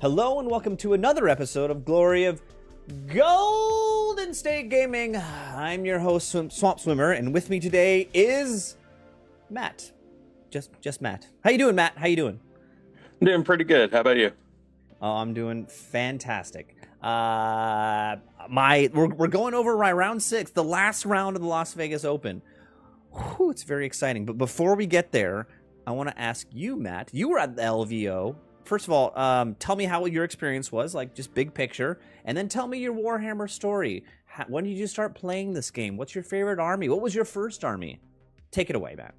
Hello and welcome to another episode of Glory of Golden State Gaming. I'm your host, Swamp Swimmer, and with me today is Matt. Just Matt. How you doing, Matt? How you doing? I'm doing pretty good. How about you? Oh, I'm doing fantastic. We're going over my round 6, the last round of the Las Vegas Open. Whew, it's very exciting. But before we get there, I want to ask you, Matt. You were at the LVO. First of all, tell me how your experience was, like just big picture, and then tell me your Warhammer story. When did you start playing this game? What's your favorite army? What was your first army? Take it away, Matt.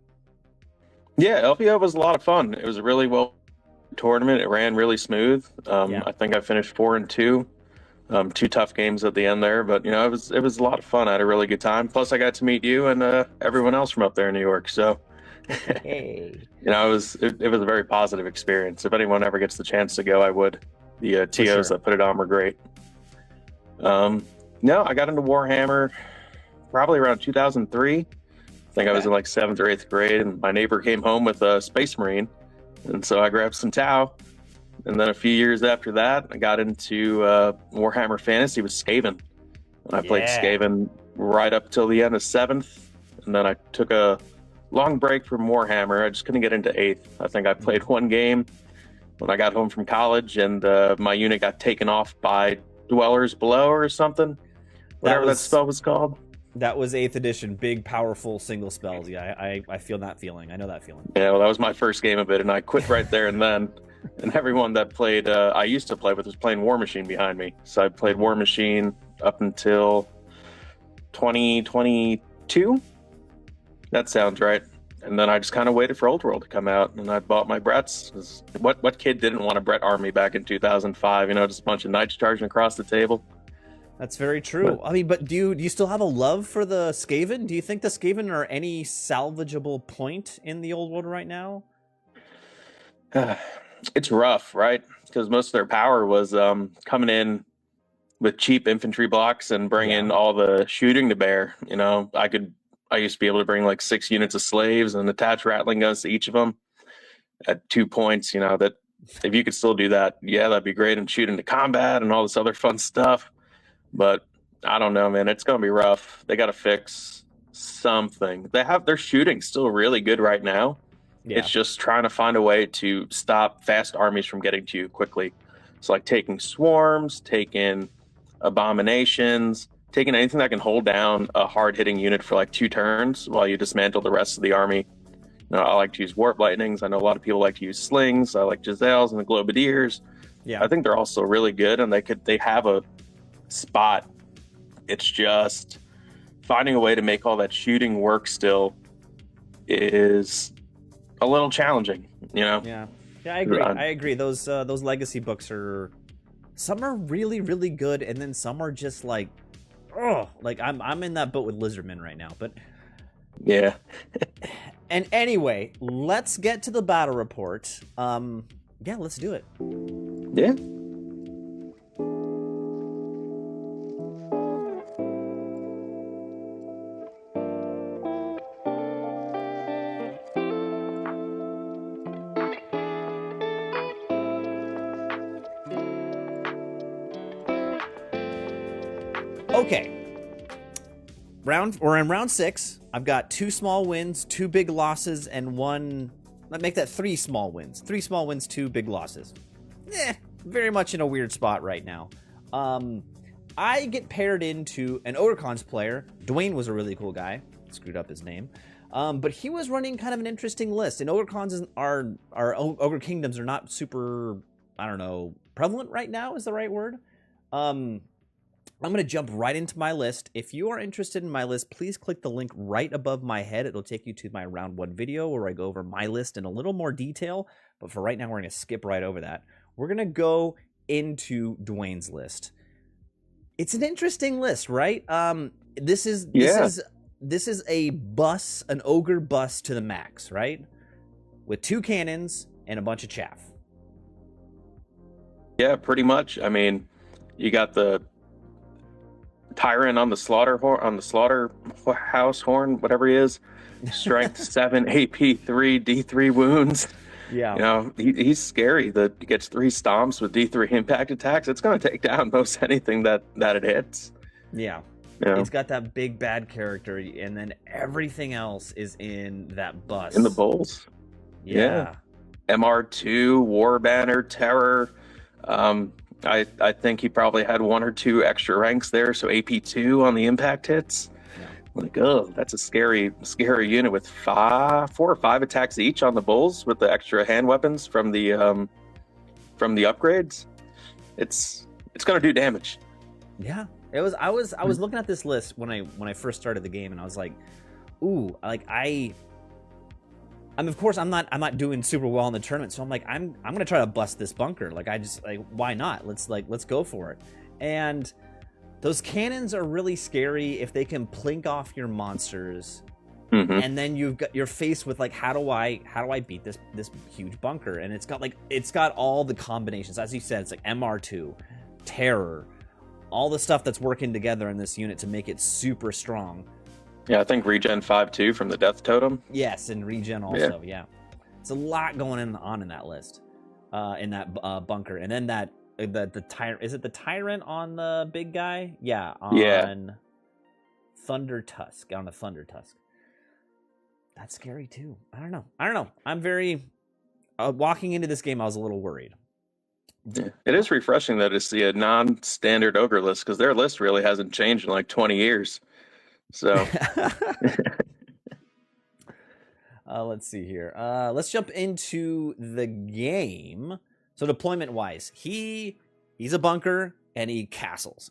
Yeah, LVO was a lot of fun. It was a really well tournament. It ran really smooth. I think I finished 4-2. 2 tough games at the end there, but it was a lot of fun. I had a really good time. Plus, I got to meet you and everyone else from up there in New York. So, hey. it was a very positive experience. If anyone ever gets the chance to go, I would. The TOs that put it on were great. No, I got into Warhammer probably around 2003. I think I was in like 7th or 8th grade, and my neighbor came home with a Space Marine, and so I grabbed some Tau. And then a few years after that, I got into Warhammer Fantasy with Skaven. And I played Skaven right up till the end of 7th, and then I took a long break from Warhammer. I just couldn't get into 8th. I think I played one game when I got home from college, and my unit got taken off by Dwellers Below or something. Whatever that spell was called. That was 8th edition. Big, powerful single spells. Yeah, I feel that feeling. I know that feeling. Yeah, well, that was my first game of it, and I quit right there and then. And everyone that played, I used to play with, was playing War Machine behind me. So I played War Machine up until 2022. That sounds right. And then I just kind of waited for Old World to come out, and I bought my Bretts. What kid didn't want a Brett army back in 2005? Just a bunch of knights charging across the table. That's very true. But do you still have a love for the Skaven? Do you think the Skaven are any salvageable point in the Old World right now? It's rough, right? Because most of their power was coming in with cheap infantry blocks and bringing all the shooting to bear. I used to be able to bring like 6 units of slaves and attach rattling guns to each of them at 2 points. That if you could still do that, that'd be great, and shoot into combat and all this other fun stuff. But I don't know, man. It's gonna be rough. They got to fix something. Their shooting still really good right now. Yeah. It's just trying to find a way to stop fast armies from getting to you quickly. It's like taking swarms, taking abominations, taking anything that can hold down a hard-hitting unit for like 2 turns while you dismantle the rest of the army. I like to use warp lightnings. I know a lot of people like to use slings. I like Giselles and the Globadiers. Yeah, I think they're also really good, and they have a spot. It's just finding a way to make all that shooting work still is a little challenging, Yeah, I agree. Those legacy books some are really, really good, and then some are just like, I'm in that boat with Lizardmen right now. But yeah. And anyway, let's get to the battle report. Let's do it. Yeah. Okay, we're in round 6. I've got 2 small wins, 2 big losses, and 1. Let's make that 3 small wins. 3 small wins, 2 big losses. Very much in a weird spot right now. I get paired into an Ogre player. Dwayne was a really cool guy. Screwed up his name. But he was running kind of an interesting list. And our Ogre Kingdoms are not super, prevalent right now is the right word. I'm going to jump right into my list. If you are interested in my list, please click the link right above my head. It'll take you to my round 1 video where I go over my list in a little more detail. But for right now, we're going to skip right over that. We're going to go into Dwayne's list. It's an interesting list, right? This is a bus, an Ogre bus to the max, right? With 2 cannons and a bunch of chaff. Yeah, pretty much. I mean, you got the Tyrant on the slaughterhouse horn, whatever he is. Strength 7, AP 3, D3 wounds. Yeah. You know, he's scary. That he gets 3 stomps with D3 impact attacks. It's going to take down most anything that it hits. Yeah. You know? It's got that big bad character, and then everything else is in that bus. In the bowls. Yeah. MR2, War Banner, Terror. I think he probably had 1 or 2 extra ranks there, so AP2 on the impact hits. Yeah. Like, oh, that's a scary unit with 4 or 5 attacks each on the bulls with the extra hand weapons from the upgrades. It's gonna do damage. Yeah. It was. I was looking at this list when I first started the game, and I was like, ooh, like I mean, of course, I'm not doing super well in the tournament, so I'm like, I'm gonna try to bust this bunker. Like, I just like, why not? Let's go for it. And those cannons are really scary if they can plink off your monsters, and then you're faced with like, how do I beat this huge bunker? And it's got all the combinations, as you said. It's like MR2, Terror, all the stuff that's working together in this unit to make it super strong. Yeah, I think regen 5 too from the Death Totem. Yes, and regen also. Yeah, it's a lot going on in that list, in that bunker, and then the tyrant. Is it the tyrant on the big guy? Yeah, on Thunder Tusk. On the Thunder Tusk. That's scary too. I don't know. I'm very walking into this game. I was a little worried. Yeah. It is refreshing though to see a non-standard ogre list, because their list really hasn't changed in like 20 years. So let's see here. Let's jump into the game. So deployment wise, he's a bunker and he castles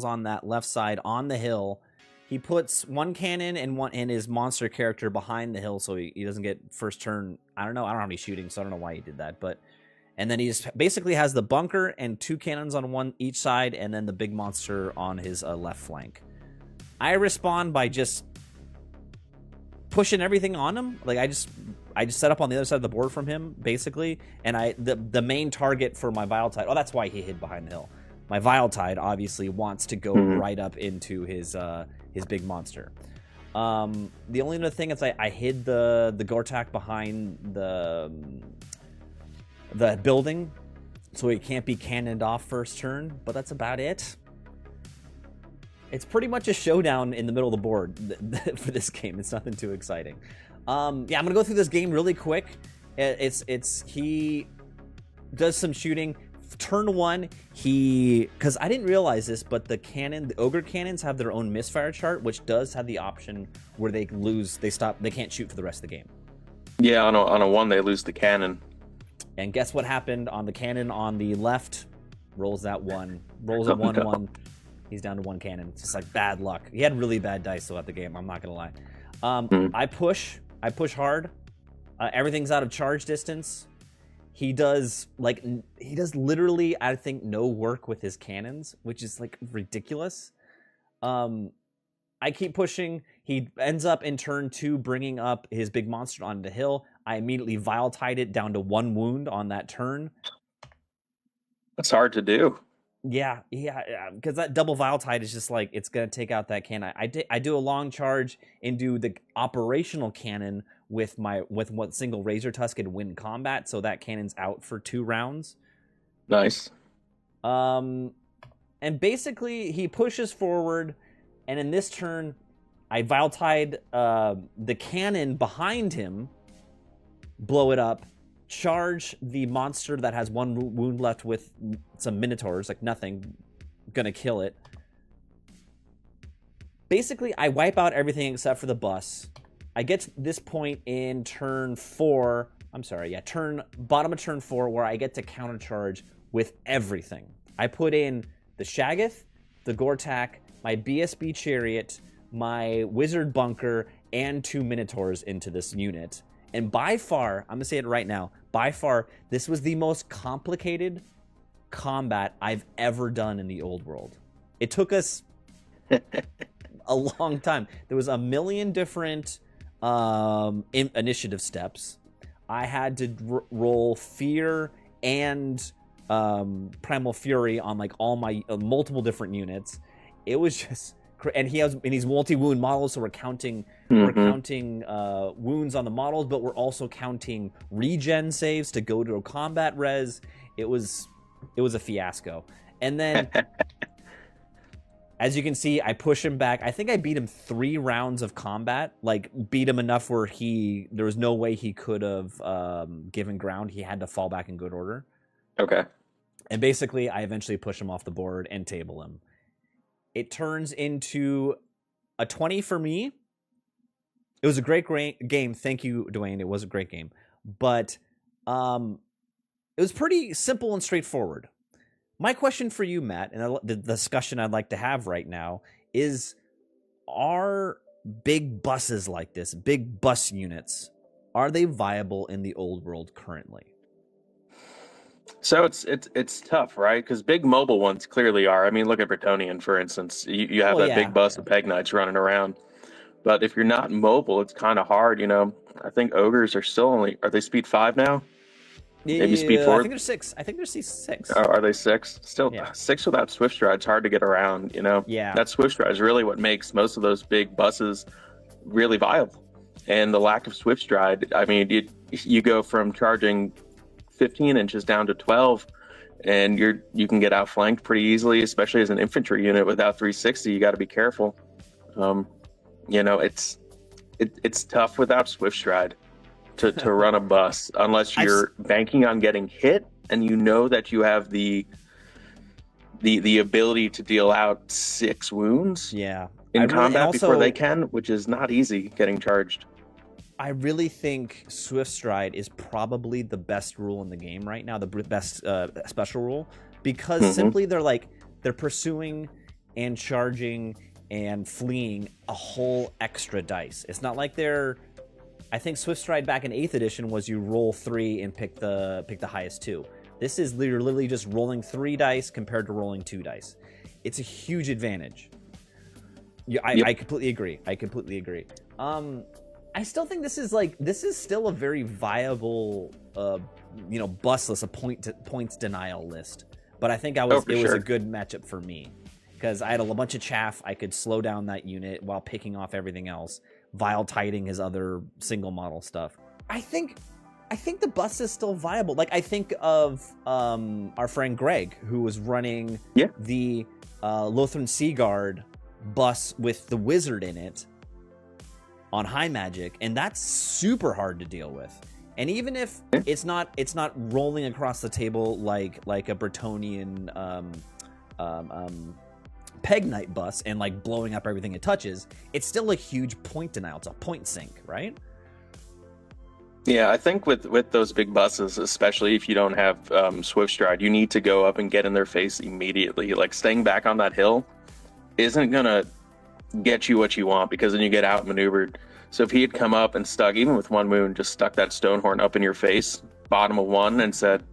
on that left side on the hill. He puts 1 cannon and his monster character behind the hill, so he doesn't get first turn. I don't have any shooting, so I don't know why he did that, but. And then he just basically has the bunker and 2 cannons on each side, and then the big monster on his left flank. I respond by just pushing everything on him. Like I just set up on the other side of the board from him, basically. And the main target for my Vile Tide. Oh, that's why he hid behind the hill. My Vile Tide obviously wants to go right up into his big monster. The only other thing is I hid the Gortak behind the building, so he can't be cannoned off first turn, but that's about it. It's pretty much a showdown in the middle of the board for this game. It's nothing too exciting. I'm gonna go through this game really quick. He does some shooting. Turn 1, because I didn't realize this, but the Ogre cannons have their own misfire chart, which does have the option where they can't shoot for the rest of the game. Yeah, on a 1 they lose the cannon. And guess what happened on the cannon on the left? Rolls that 1. Rolls a 1-1. He's down to 1 cannon. It's just like bad luck. He had really bad dice throughout the game. I'm not going to lie. I push hard. Everything's out of charge distance. He does literally, I think, no work with his cannons, which is like ridiculous. I keep pushing. He ends up in turn 2 bringing up his big monster onto the hill. I immediately Vile Tide it down to 1 wound on that turn. That's hard to do. Yeah, because that double Vile Tide is just like, it's going to take out that cannon. I do a long charge into the operational cannon with one single Razor Tusk and win combat, so that cannon's out for 2 rounds. Nice. And basically, he pushes forward, and in this turn, I Vile Tide the cannon behind him, blow it up, charge the monster that has 1 wound left with some Minotaurs, like nothing, gonna kill it. Basically, I wipe out everything except for the bus. I get to this point in turn 4, bottom of turn 4, where I get to countercharge with everything. I put in the Shaggoth, the Gortak, my BSB Chariot, my Wizard Bunker, and 2 Minotaurs into this unit. And by far, I'm going to say it right now, by far, this was the most complicated combat I've ever done in the old world. It took us a long time. There was a million different initiative steps. I had to roll Fear and Primal Fury on like all my multiple different units. It was and he's multi-wound models, so we're counting wounds on the models, but we're also counting regen saves to go to a combat res. It was a fiasco. And then as you can see, I push him back. I think I beat him 3 rounds of combat, like beat him enough where there was no way he could have given ground. He had to fall back in good order. Okay. And basically, I eventually push him off the board and table him. It turns into a 20 for me. It was a great game. Thank you, Dwayne. It was a great game. But it was pretty simple and straightforward. My question for you, Matt, and the discussion I'd like to have right now is, are big buses like this, big bus units, are they viable in the old world currently? So it's tough, right? Because big mobile ones clearly are. I mean, look at Bretonian, for instance. You have big bus of Peg Knights running around. But if you're not mobile, it's kind of hard, you know. I think Ogres are still are they speed 5 now? Maybe speed 4? I think they're 6. I think they're 6. Are they 6? Still, 6 without Swift Stride's hard to get around, you know? Yeah. That Swift Stride is really what makes most of those big buses really viable. And the lack of Swift Stride, I mean, you go from charging 15 inches down to 12, and you can get outflanked pretty easily, especially as an infantry unit without 360. You got to be careful. You know, it's tough without Swift Stride to run a bus unless you're banking on getting hit and you know that you have the ability to deal out 6 wounds in combat before they can, which is not easy getting charged. I really think Swift Stride is probably the best rule in the game right now, the best special rule, because simply they're pursuing and charging and fleeing a whole extra dice. It's not like I think Swift Stride back in 8th edition was you roll 3 and pick the highest 2. This is literally just rolling 3 dice compared to rolling 2 dice. It's a huge advantage. I completely agree. I still think this is still a very viable, bus list, a points denial list. But I think it was a good matchup for me because I had a bunch of chaff. I could slow down that unit while picking off everything else, vile tiding his other single model stuff. I think the bus is still viable. Like I think of our friend Greg, who was running the Lothran Sea Guard bus with the wizard in it on high magic, and that's super hard to deal with. And even if it's not rolling across the table like a Bretonian Peg Knight bus and like blowing up everything it touches, it's still a huge point denial. It's a point sink, right? Yeah, I think with those big buses, especially if you don't have Swift Stride, you need to go up and get in their face immediately. Like staying back on that hill isn't gonna get you what you want because then you get outmaneuvered. So if he had come up and stuck, even with 1 wound, just stuck that Stonehorn up in your face, bottom of 1, and said,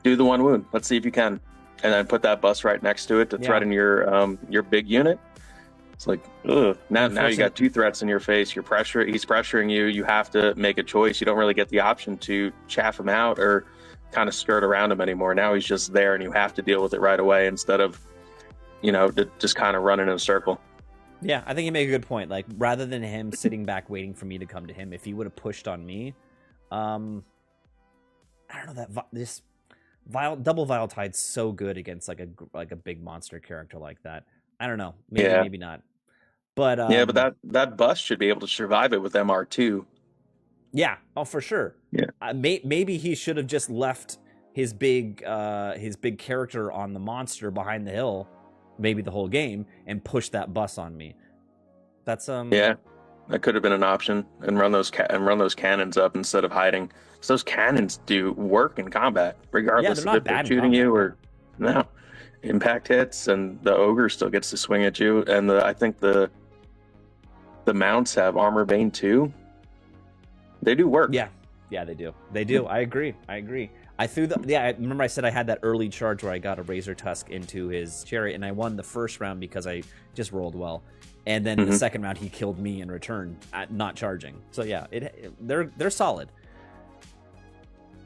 do the 1 wound. Let's see if you can. And then put that bus right next to it to threaten your big unit. It's like, ugh. Now you got 2 threats in your face. He's pressuring you. You have to make a choice. You don't really get the option to chaff him out or kind of skirt around him anymore. Now he's just there and you have to deal with it right away instead of, just kind of running in a circle. Yeah, I think you make a good point. Like, rather than him sitting back waiting for me to come to him, if he would have pushed on me, I don't know, this double Vile Tide's so good against like a big monster character like that. I don't know, maybe not. But but that bus should be able to survive it with MR2. Yeah, oh for sure. Yeah, maybe he should have just left his big character on the monster behind the hill, maybe the whole game, and push that bus on me. That's that could have been an option, and run those cannons up instead of hiding. So those cannons do work in combat, regardless of if they're shooting you or no. Impact hits, and the Ogre still gets to swing at you. And I think the mounts have Armor Bane too. They do work. Yeah, they do. I agree. I remember I said I had that early charge where I got a Razor Tusk into his chariot, and I won the first round because I just rolled well. And then the second round, he killed me in return, not charging. So yeah, they're solid.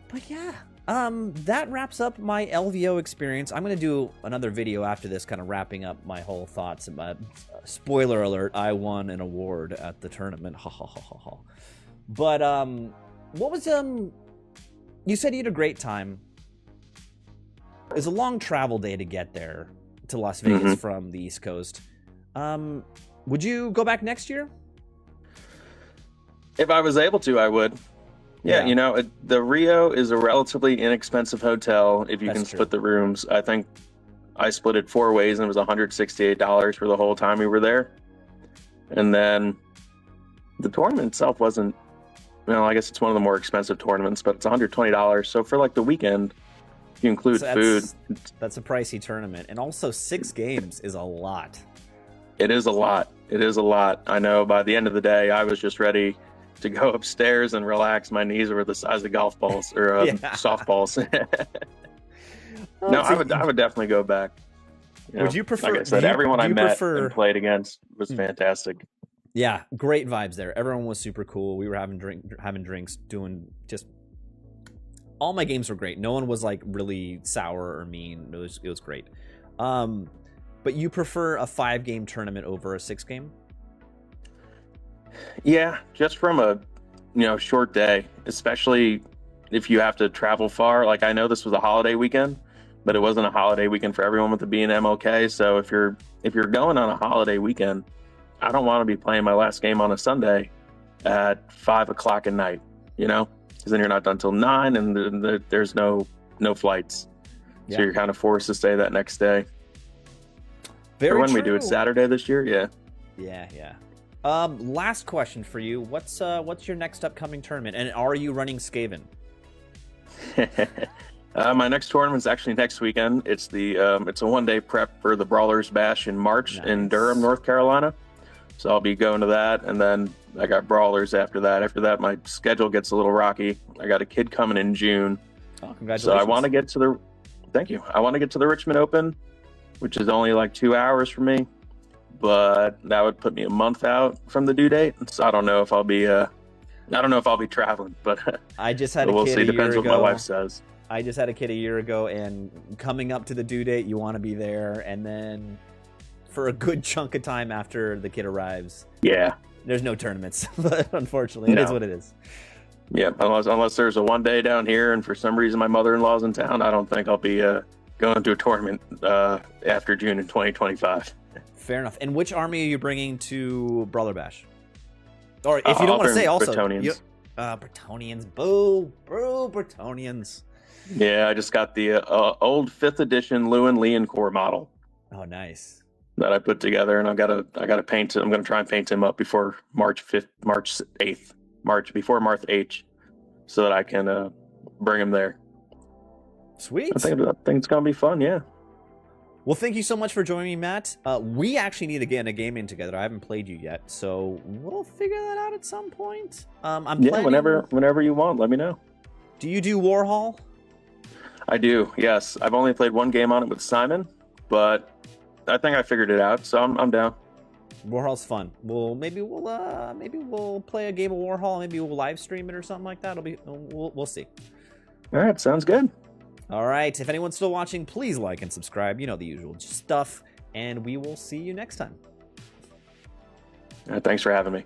But yeah, That wraps up my LVO experience. I'm going to do another video after this, kind of wrapping up my whole thoughts. Spoiler alert, I won an award at the tournament. Ha ha ha ha ha. But, what was, you said you had a great time. It was a long travel day to get there to Las Vegas from the East Coast. Would you go back next year? If I was able to, I would. Yeah, you know, the Rio is a relatively inexpensive hotel if you can split the rooms. I think I split it 4 ways and it was $168 for the whole time we were there. And then the tournament itself wasn't, well, I guess it's one of the more expensive tournaments, but it's $120. So for like the weekend, if you include food. That's a pricey tournament. And also 6 games is a lot. It is a lot. It is a lot. I know by the end of the day, I was just ready to go upstairs and relax. My knees were the size of golf balls or softballs. No, I would definitely go back. You know, would you prefer? Like I said, everyone I met and played against was fantastic. Yeah, great vibes there. Everyone was super cool. We were having drinks, doing just. All my games were great. No one was like really sour or mean. It was great. But you prefer a 5-game tournament over a 6-game? Yeah, just from a short day, especially if you have to travel far. Like I know this was a holiday weekend, but it wasn't a holiday weekend for everyone with it being MLK. So if you're going on a holiday weekend, I don't want to be playing my last game on a Sunday at 5 o'clock at night, because then you're not done till 9 and there's no flights. Yeah. So you're kind of forced to stay that next day. Very when true. We do it Saturday this year, Yeah. Last question for you. What's your next upcoming tournament? And are you running Skaven? My next tournament's actually next weekend. It's it's a 1-day prep for the Brawlers Bash in March in Durham, North Carolina. So I'll be going to that, and then I got Brawlers after that. After that, my schedule gets a little rocky. I got a kid coming in June. Oh, congratulations! So I want to get to the. Thank you. I want to get to the Richmond Open, which is only like 2 hours for me. But that would put me a month out from the due date. So I don't know if I'll be traveling, but I just had a we'll kid see. a year Depends ago. what my wife says. I just had a kid a year ago, and coming up to the due date, you want to be there, and then for a good chunk of time after the kid arrives, there's no tournaments. But unfortunately, it is what it is. Yeah, unless there's a 1-day down here, and for some reason my mother-in-law's in town, I don't think I'll be going to a tournament after June in 2025. Fair enough. And which army are you bringing to Brawler Bash? Or if you don't want to say also. Bretonnians. Bretonnians. Boo, Bretonnians. Yeah, I just got the old 5th edition Lewin Leoncourt model. Oh, nice. That I put together, and I gotta paint it. I'm gonna try and paint him up before March 8th, so that I can bring him there. Sweet. I think it's gonna be fun. Yeah. Well, thank you so much for joining me, Matt. We actually need to get in a game in together. I haven't played you yet, so we'll figure that out at some point. Whenever you want, let me know. Do you do Warhol? I do. Yes, I've only played 1 game on it with Simon, but I think I figured it out, so I'm down. Warhol's fun. Maybe we'll play a game of Warhol. Maybe we'll live stream it or something like that. We'll see. All right, sounds good. All right. If anyone's still watching, please like and subscribe. You know the usual stuff. And we will see you next time. Thanks for having me.